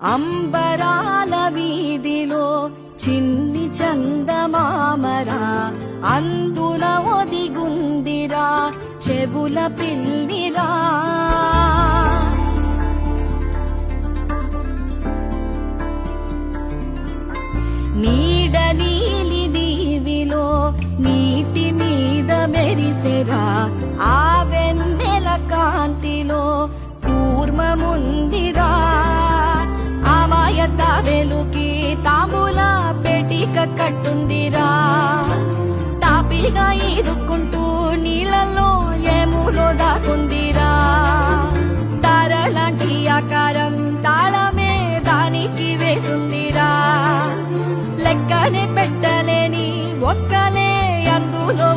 అంబరాల వీధిలో చిన్ని చందమామరా, అందున ఒదిగుందిరా చెవుల పిల్లిరా. నీడ నీలి దీవిలో నీటి మీద మెరిసెరా, ఆ వెన్నెల కాంతిలో కూర్మముందిరా. అమాయత వెలుకి తాంబూల పెటిక కట్టుందిరా, తాపిగా ఈదుకుంటూ నీళ్ళల్లో ఏములో దాకుందిరా. తారలాంటి ఆకారం తాళమే దానికి వేసుందిరా, లెక్కనే పెట్టలేని ఒక్కలే అందులో